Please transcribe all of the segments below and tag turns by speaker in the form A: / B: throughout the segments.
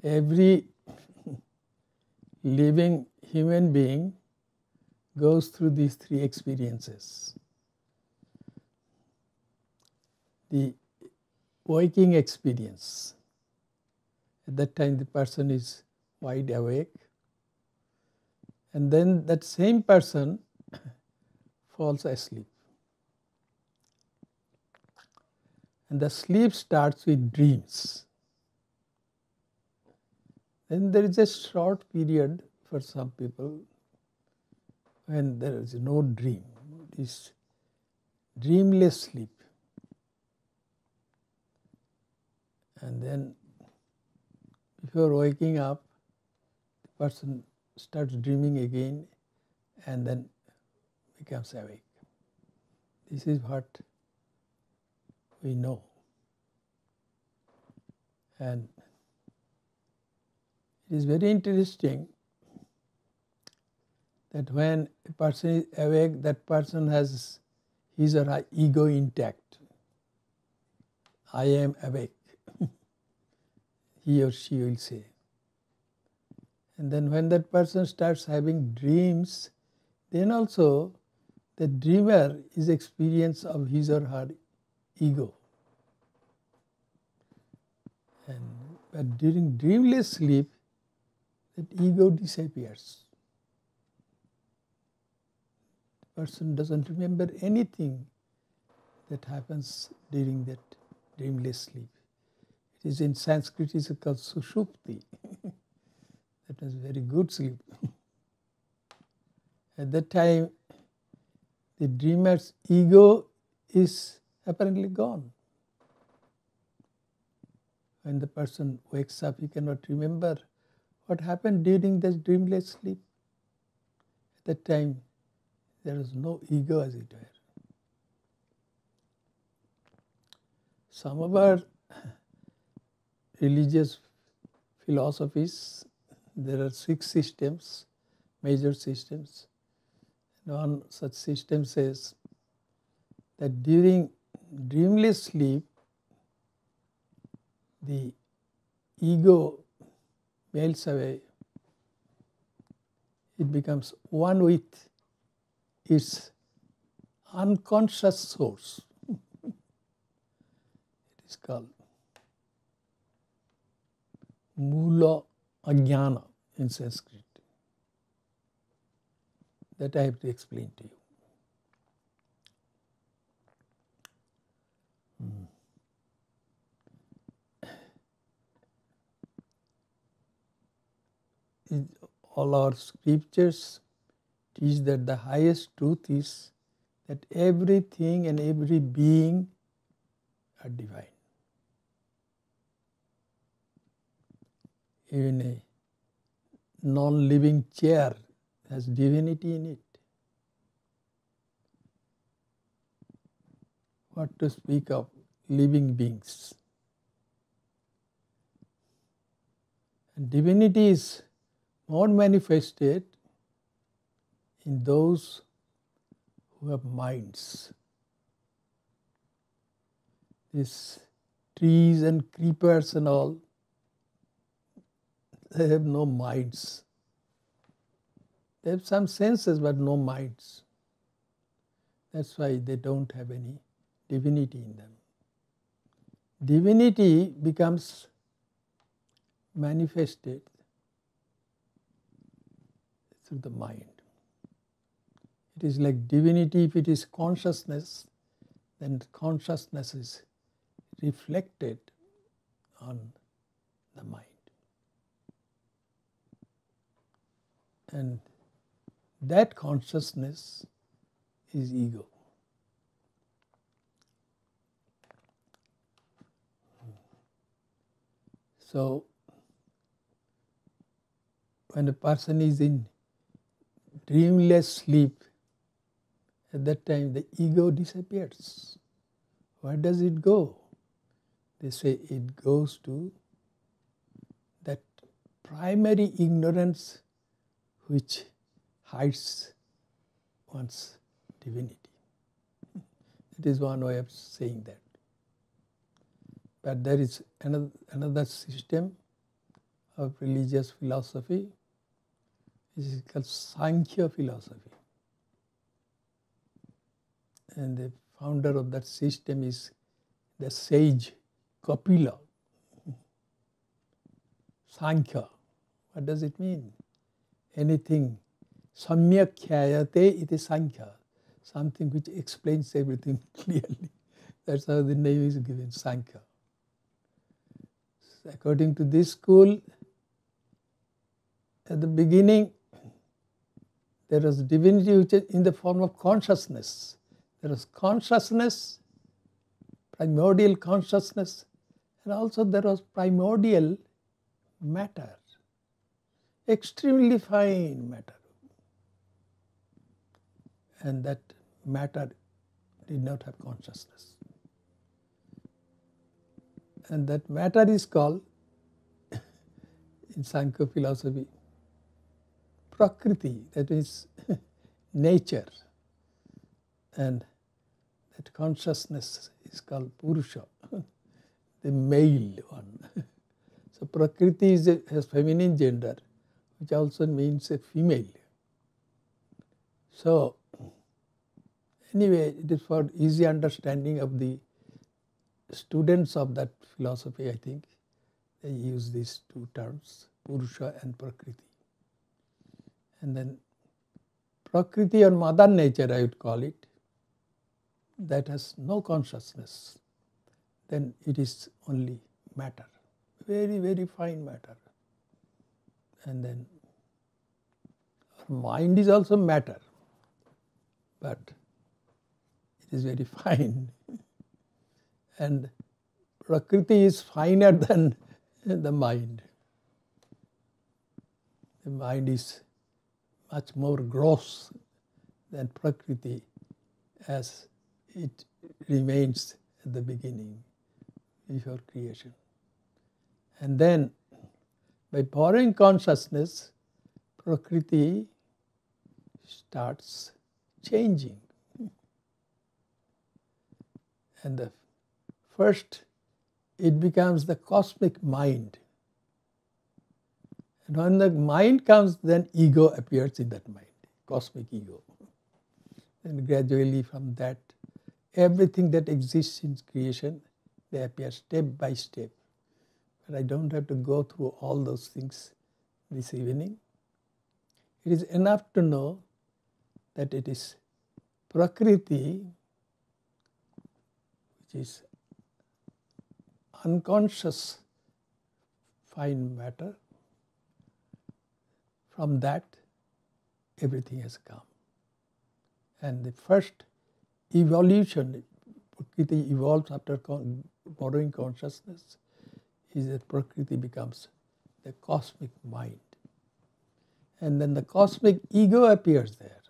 A: Every living human being goes through these three experiences. The waking experience. At that time the person is wide awake, and then that same person falls asleep. And the sleep starts with dreams. Then there is a short period for some people when there is no dream. It is dreamless sleep. And then before waking up, the person starts dreaming again and then becomes awake. This is what we know. And it is very interesting that when a person is awake, that person has his or her ego intact. I am awake, he or she will say. And then when that person starts having dreams, then also the dreamer is experience of his or her ego. But during dreamless sleep, that ego disappears. The person doesn't remember anything that happens during that dreamless sleep. It is in Sanskrit, it is called sushupti. That was very good sleep. At that time, the dreamer's ego is apparently gone. When the person wakes up, he cannot remember what happened during this dreamless sleep. At that time, there is no ego, as it were. Some of our religious philosophies, there are 6 systems, major systems. One such system says that during dreamless sleep, the ego melts away. It becomes one with its unconscious source. It is called Mula Ajnana in Sanskrit. That I have to explain to you. All our scriptures teach that the highest truth is that everything and every being are divine. Even a non-living chair has divinity in it. What to speak of living beings? And divinity is more manifested in those who have minds. These trees and creepers and all, they have no minds. They have some senses but no minds. That's why they don't have any divinity in them. Divinity becomes manifested through the mind. It is like divinity, if it is consciousness, then consciousness is reflected on the mind. And that consciousness is ego. So, when a person is in dreamless sleep, at that time the ego disappears. Where does it go? They say it goes to that primary ignorance which hides one's divinity. It is one way of saying that. But there is another system of religious philosophy. This is called Sankhya Philosophy. And the founder of that system is the sage Kapila. Sankhya. What does it mean? Anything. Samyak khyayate iti Sankhya. Something which explains everything clearly. That's how the name is given, Sankhya. So according to this school, at the beginning, there was divinity which is in the form of consciousness. There was consciousness, primordial consciousness, and also there was primordial matter, extremely fine matter. And that matter did not have consciousness. And that matter is called, in Sankhya philosophy, Prakriti, that is nature. And that consciousness is called Purusha, the male one. So Prakriti has feminine gender, which also means a female. So anyway, it is for easy understanding of the students of that philosophy, I think, they use these two terms, Purusha and Prakriti. And then Prakriti or Mother Nature, I would call it, that has no consciousness, then it is only matter, very, very fine matter. And then our mind is also matter, but it is very fine. And Prakriti is finer than the mind. The mind is much more gross than Prakriti as it remains at the beginning, before creation. And then, by borrowing consciousness, Prakriti starts changing. And first, it becomes the cosmic mind. And when the mind comes, then ego appears in that mind, cosmic ego. And gradually from that, everything that exists in creation, they appear step by step. But I don't have to go through all those things this evening. It is enough to know that it is Prakriti, which is unconscious fine matter. From that, everything has come. And the first evolution, Prakriti evolves after borrowing consciousness, is that Prakriti becomes the cosmic mind. And then the cosmic ego appears there.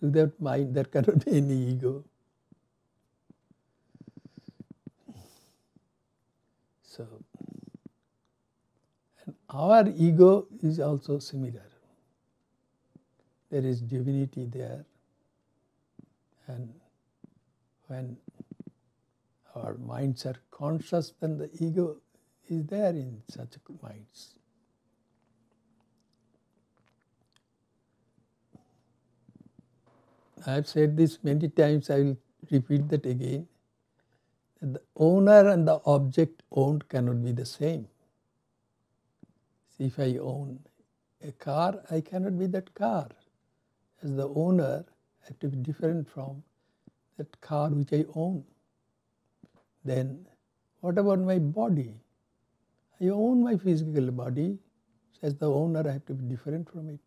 A: Without mind, there cannot be any ego. So, and our ego is also similar. There is divinity there. And when our minds are conscious, then the ego is there in such minds. I have said this many times, I will repeat that again. That the owner and the object owned cannot be the same. See, if I own a car, I cannot be that car. As the owner, I have to be different from that car which I own. Then, what about my body? I own my physical body. As the owner, I have to be different from it.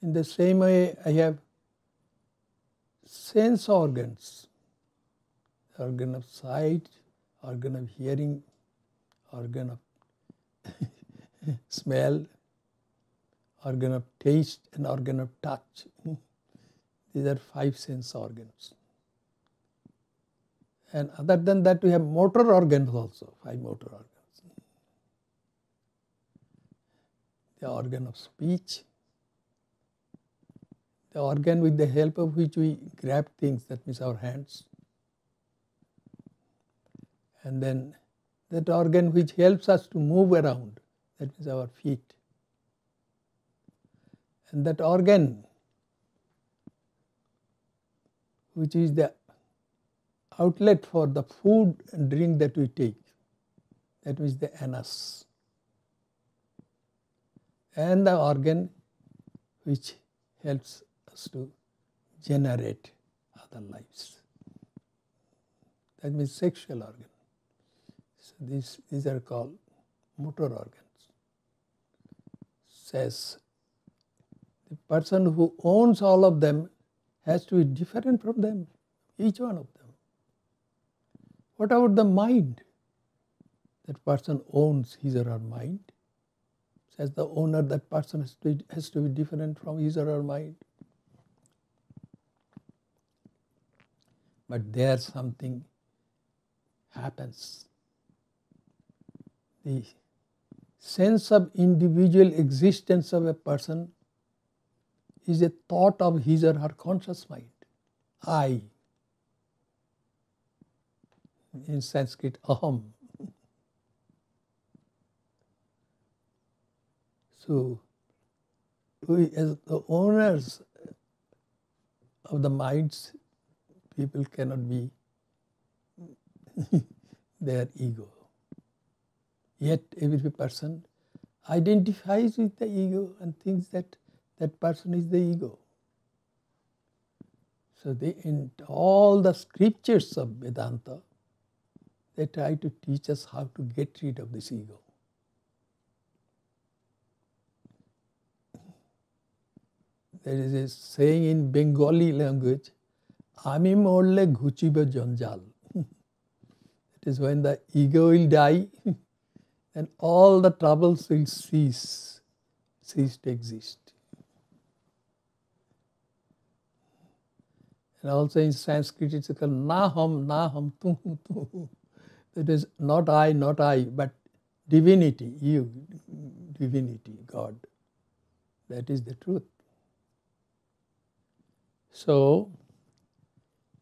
A: In the same way, I have sense organs. Organ of sight, organ of hearing, organ of smell, organ of taste, and organ of touch. These are 5 sense organs. And other than that, we have motor organs also, 5 motor organs. The organ of speech, the organ with the help of which we grab things, that means our hands. And then that organ which helps us to move around, that means our feet. And that organ, which is the outlet for the food and drink that we take, that means the anus. And the organ which helps us to generate other lives. That means sexual organ. So these are called motor organs. Says the person who owns all of them has to be different from them, each one of them. What about the mind? That person owns his or her mind. As the owner, that person has to be different from his or her mind. But there something happens. The sense of individual existence of a person is a thought of his or her conscious mind. I. In Sanskrit, aham. So, we as the owners of the minds, people cannot be their ego. Yet every person identifies with the ego and thinks that that person is the ego. So in all the scriptures of Vedanta, they try to teach us how to get rid of this ego. There is a saying in Bengali language, "Ami morle ghuchibe janjal." It is when the ego will die, then all the troubles will cease to exist. And also in Sanskrit it's called naham, tu. That is not I, but divinity, you, divinity, God. That is the truth. So,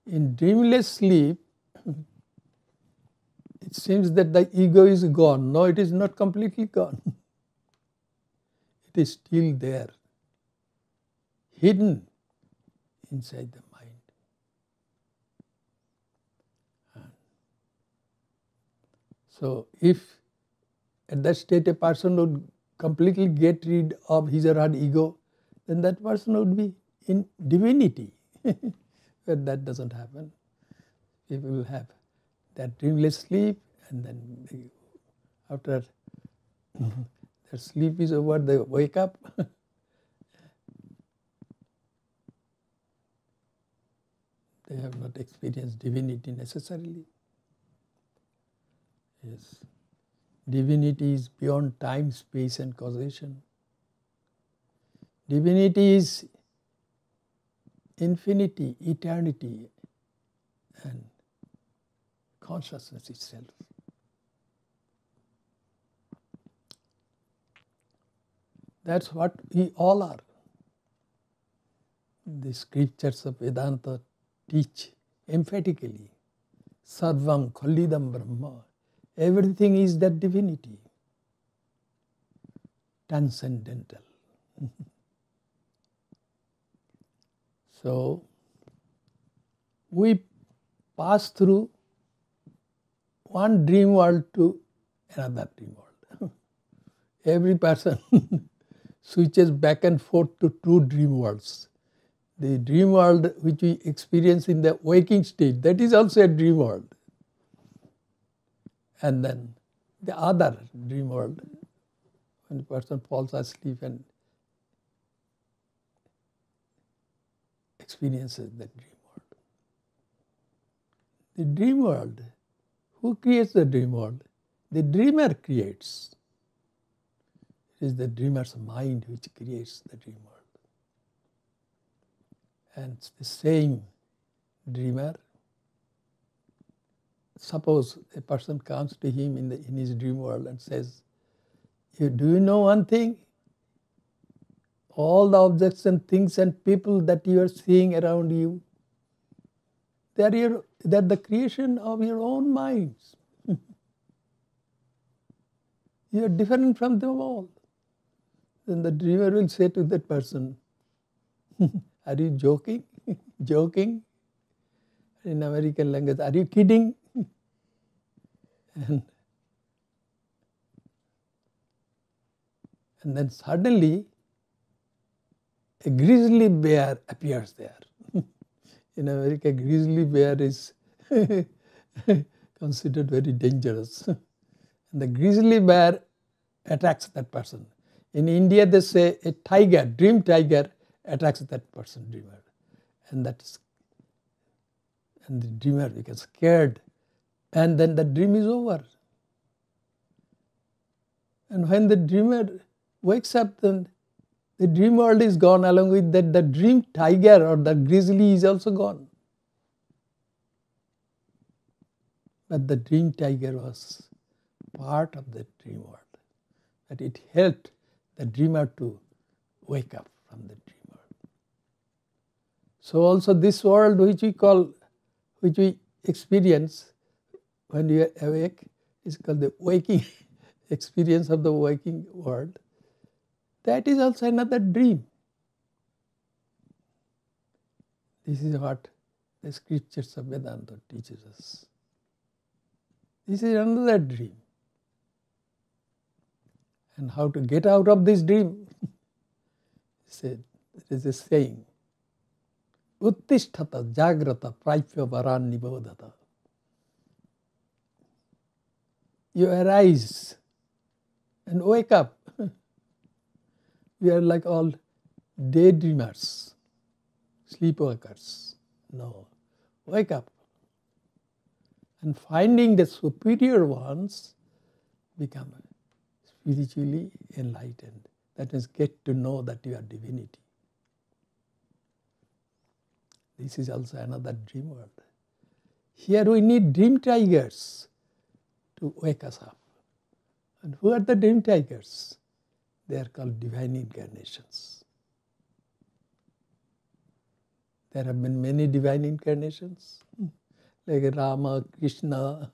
A: in dreamless sleep, it seems that the ego is gone. No, it is not completely gone. It is still there, hidden inside the mind. So, if at that state a person would completely get rid of his or her ego, then that person would be in divinity. But that doesn't happen. People will have that dreamless sleep, and then after their sleep is over, they wake up. They have not experienced divinity necessarily. Yes. Divinity is beyond time, space and causation. Divinity is infinity, eternity and consciousness itself. That's what we all are. The scriptures of Vedanta teach emphatically, Sarvam Khalidam Brahma. Everything is that divinity, transcendental. So, we pass through one dream world to another dream world. Every person switches back and forth to two dream worlds. The dream world which we experience in the waking state, that is also a dream world. And then the other dream world, when the person falls asleep and experiences that dream world. The dream world, who creates the dream world? The dreamer creates. It is the dreamer's mind which creates the dream world. And the same dreamer, suppose a person comes to him in his dream world and says, do you know one thing? All the objects and things and people that you are seeing around you, they are the creation of your own minds. You are different from them all. Then the dreamer will say to that person, are you joking? Joking? In American language, are you kidding? and then suddenly a grizzly bear appears there. In America, grizzly bear is considered very dangerous. And the grizzly bear attacks that person. In India, they say a tiger, dream tiger, attacks that person, dreamer. And the dreamer becomes scared. And then the dream is over. And when the dreamer wakes up, then the dream world is gone. Along with that, the dream tiger or the grizzly is also gone. But the dream tiger was part of the dream world. That it helped the dreamer to wake up from the dream world. So also this world which we experience when we are awake is called the waking experience of the waking world. That is also another dream. This is what the scriptures of Vedanta teaches us. This is another dream. And how to get out of this dream? There is a saying, Uttisthata jagrata praipya varan nibodhata. You arise and wake up. We are like all daydreamers, sleepwalkers. No, wake up. And finding the superior ones, become spiritually enlightened. That means get to know that you are divinity. This is also another dream world. Here we need dream tigers to wake us up. And who are the dream tigers? They are called divine incarnations. There have been many divine incarnations, like Rama, Krishna,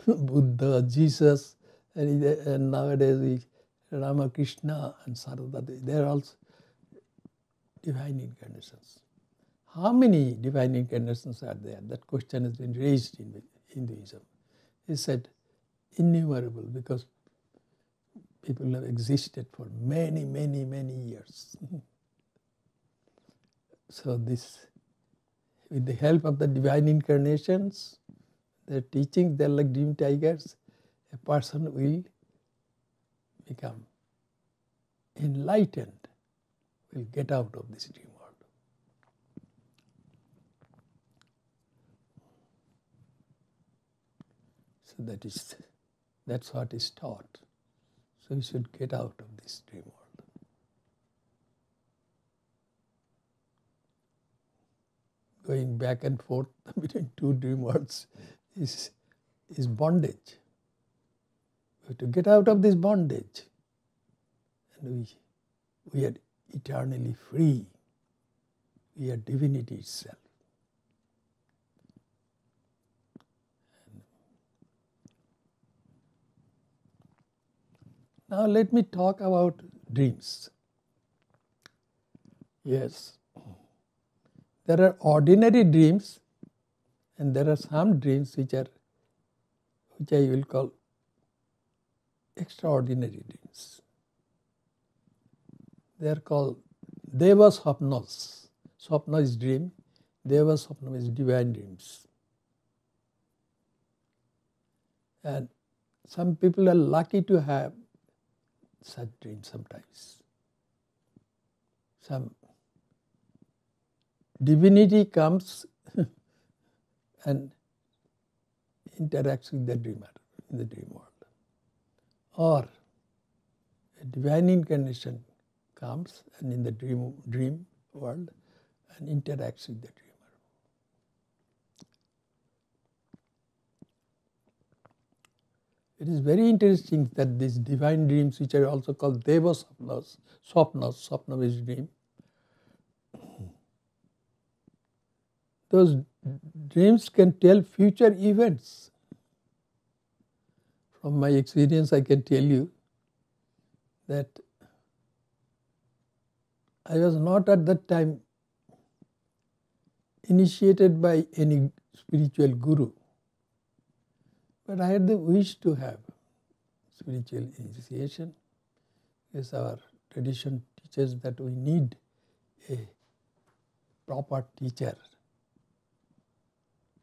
A: Buddha, Jesus, and nowadays Ramakrishna and Saraswati. They are also divine incarnations. How many divine incarnations are there? That question has been raised in Hinduism. He said innumerable, because people have existed for many, many, many years. So this, with the help of the divine incarnations, their teachings, they're like dream tigers, a person will become enlightened, will get out of this dream world. So that's what is taught. So we should get out of this dream world. Going back and forth between two dream worlds is bondage. We have to get out of this bondage. And we are eternally free. We are divinity itself. Now let me talk about dreams. Yes, there are ordinary dreams, and there are some dreams which I will call extraordinary dreams. They are called Deva Swapnas. Swapna is dream. Deva Swapna is divine dreams. And some people are lucky to have such dreams sometimes. Some divinity comes and interacts with the dreamer in the dream world. Or a divine incarnation comes and in the dream world and interacts with the dreamer. It is very interesting that these divine dreams, which are also called Deva Swapnas, Swapna is dream, those dreams can tell future events. From my experience, I can tell you that I was not at that time initiated by any spiritual guru, but I had the wish to have spiritual initiation, because our tradition teaches that we need a proper teacher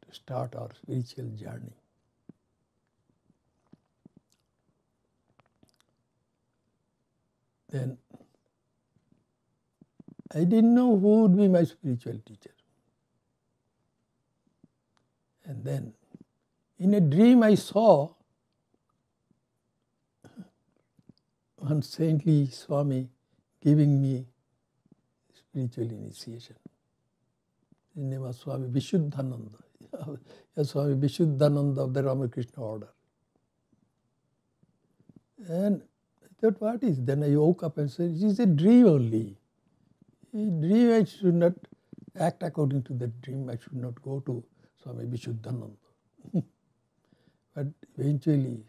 A: to start our spiritual journey. Then I didn't know who would be my spiritual teacher. And then in a dream I saw one saintly Swami giving me spiritual initiation. His name was Swami Vishuddhananda, Swami Vishuddhananda of the Ramakrishna Order. And I thought, what is? Then I woke up and said, it is a dream only. In dream I should not act according to the dream. I should not go to Swami Vishuddhananda. But eventually,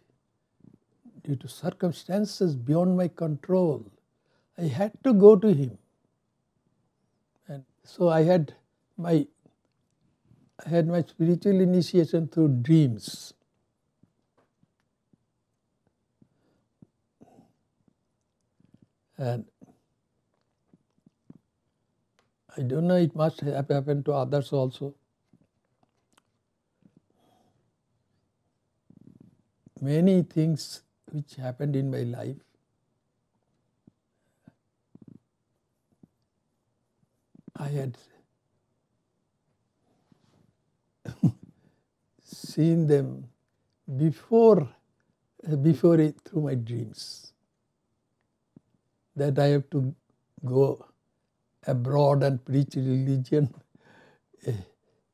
A: due to circumstances beyond my control, I had to go to him. And so I had my spiritual initiation through dreams. And I don't know, it must have happened to others also. Many things which happened in my life, I had seen them before it through my dreams. That I have to go abroad and preach religion, a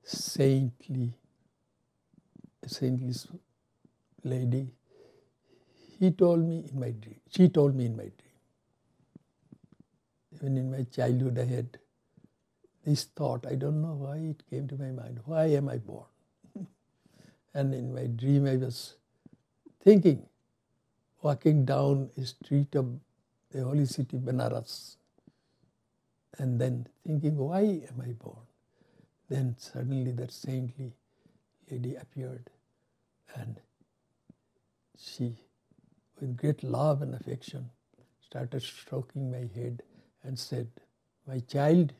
A: saintly lady. She told me in my dream. Even in my childhood I had this thought, I don't know why it came to my mind, why am I born? And in my dream I was thinking, walking down a street of the holy city Benares, and then thinking, why am I born? Then suddenly that saintly lady appeared, and she, with great love and affection, started stroking my head and said, my child,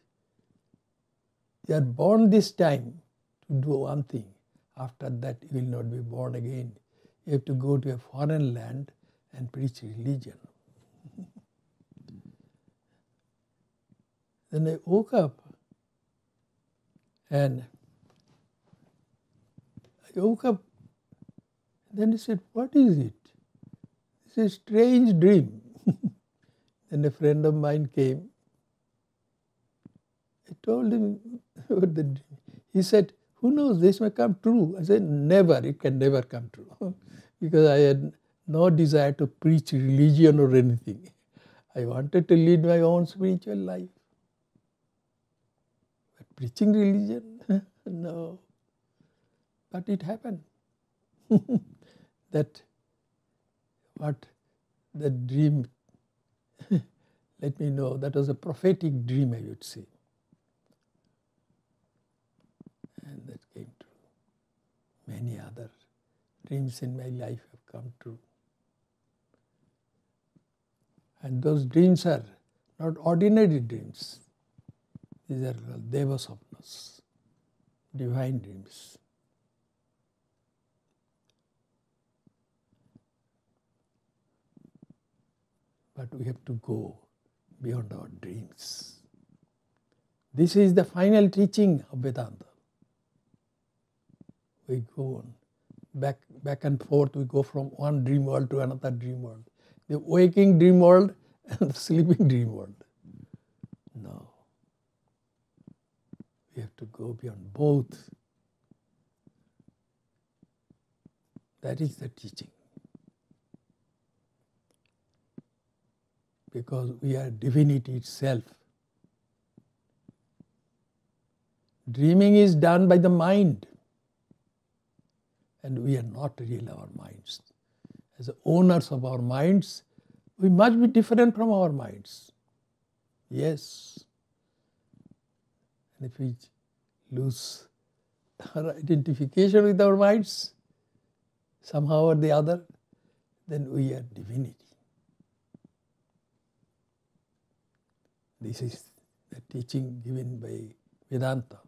A: you are born this time to do one thing. After that you will not be born again. You have to go to a foreign land and preach religion. Then I woke up, and then he said, what is it? It's a strange dream. Then a friend of mine came. I told him about the dream. He said, who knows, this may come true. I said, never, it can never come true. Because I had no desire to preach religion or anything. I wanted to lead my own spiritual life. But preaching religion? No. But it happened. That what the dream let me know, that was a prophetic dream, I would say. And that came true. Many other dreams in my life have come true. And those dreams are not ordinary dreams. These are Deva Sapnas, divine dreams. But we have to go beyond our dreams. This is the final teaching of Vedanta. We go on, back and forth, we go from one dream world to another dream world. The waking dream world and the sleeping dream world. No. We have to go beyond both. That is the teaching. Because we are divinity itself. Dreaming is done by the mind. And we are not real our minds. as owners of our minds, we must be different from our minds. Yes. And if we lose our identification with our minds, somehow or the other, then we are divinity. This is the teaching given by Vedanta.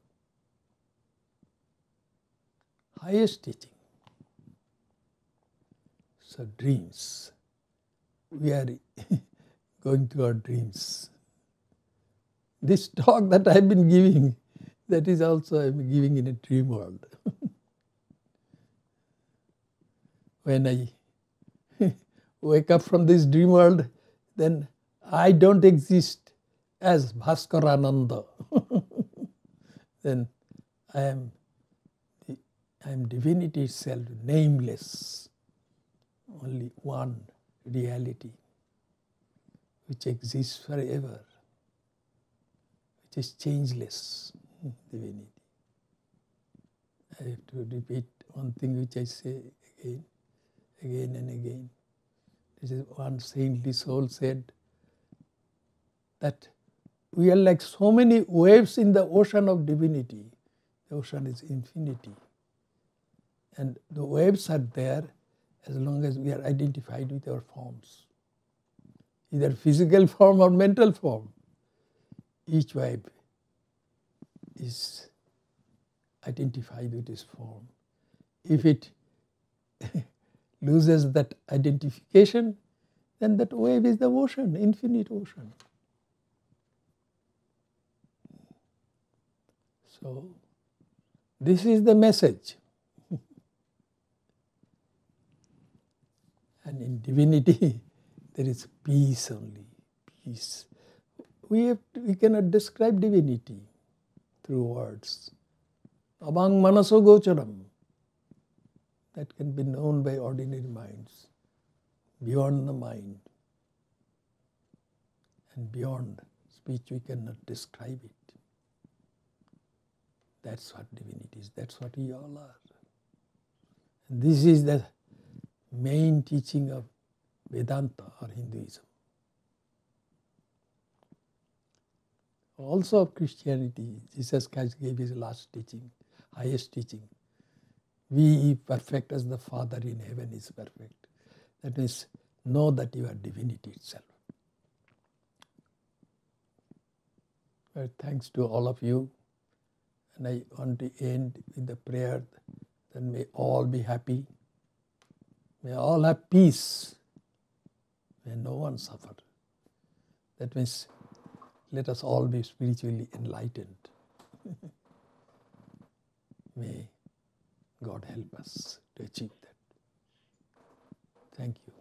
A: Highest teaching. So dreams. We are going through our dreams. This talk that I have been giving, that is also I am giving in a dream world. When I wake up from this dream world, then I don't exist as Bhaskarananda. Then I am divinity itself, nameless. Only one reality which exists forever, which is changeless, divinity. I have to repeat one thing which I say again and again. This is one saintly soul said that we are like so many waves in the ocean of divinity. The ocean is infinity. And the waves are there as long as we are identified with our forms, either physical form or mental form. Each wave is identified with its form. If it loses that identification, then that wave is the ocean, infinite ocean. So, this is the message. And in divinity, there is peace only, peace. We cannot describe divinity through words. Abang manaso gocharam, that can be known by ordinary minds, beyond the mind. And beyond speech we cannot describe it. That's what divinity is, that's what we all are. And this is the main teaching of Vedanta or Hinduism. Also of Christianity, Jesus Christ gave his last teaching, highest teaching. Be perfect as the Father in heaven is perfect. That means know that you are divinity itself. Well, thanks to all of you. And I want to end with the prayer that may all be happy. May all have peace. May no one suffer. That means let us all be spiritually enlightened. May God help us to achieve that. Thank you.